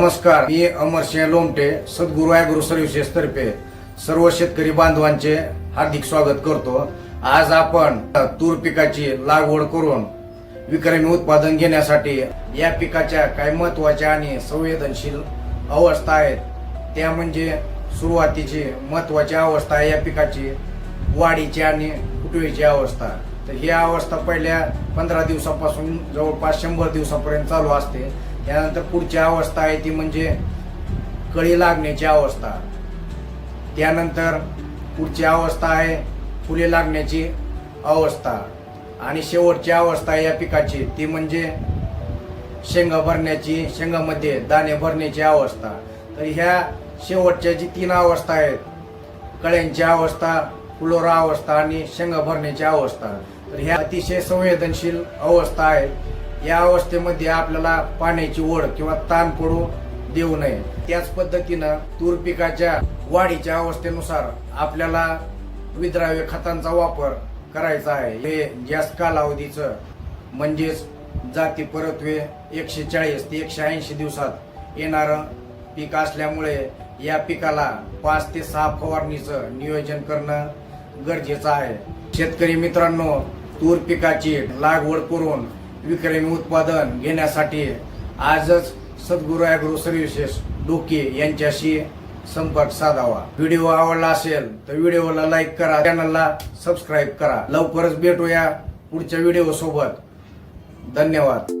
नमस्कार, मी अमरसिंह लोमटे, सद्गुरू agro services तर्फे सर्व शेतकरी बांधवांचे हार्दिक स्वागत करतो। आज आपण तूर पिकाची लागवड करून विक्रमी उत्पादन घेण्यासाठी या पिकाच्या काही महत्वाच्या आणि संवेदनशील अवस्था आहेत, त्या म्हणजे सुरुवातीची महत्वाची अवस्था आहे या पिकाची वाढीची आणि फुटवेची अवस्था। तर ही अवस्था पहिल्या 15 दिवसापासून जवळपास 100 दिवसापर्यंत चालू असते। त्यानंतर पुढची अवस्था आहे ती म्हणजे कळी लागण्याची अवस्था। त्यानंतर पुढची अवस्था आहे फुले लागण्याची अवस्था आणि शेवटची अवस्था या पिकाची ती म्हणजे शेंगा भरण्याची, शेंगामध्ये दाणे भरण्याची अवस्था। तर ह्या शेवटच्या जी 3 अवस्था आहेत, कळ्यांची अवस्था, फुलोरा अवस्था आणि शेंगा भरण्याची अवस्था, तर ह्या अतिशय संवेदनशील अवस्था आहेत। या अवस्थेमध्ये आपल्याला पाण्याची ओढ किंवा ताण पडू देऊ नये। त्याच पद्धतीनं तूर पिकाच्या वाढीच्या अवस्थेनुसार आपल्याला विद्राव्य खतांचा वापर करायचा आहे। हे जास्त कालावधीचं म्हणजेच जाती परत्वे 140 ते 180 दिवसात येणारं पीक असल्यामुळे या पिकाला 5 ते 6 फवारणीचं नियोजन करणं गरजेचं आहे। शेतकरी मित्रांनो, तूर पिकाची लागवड करून विक्रमी उत्पादन घेण्यासाठी आजच सद्गुरू ॲग्रो सर्व्हिसेस डोके यांच्याशी संपर्क साधावा। व्हिडिओ आवडला असेल तर व्हिडिओला लाईक करा, चॅनलला सबस्क्राईब करा। लवकरच भेटूया पुढच्या व्हिडिओ सोबत। धन्यवाद।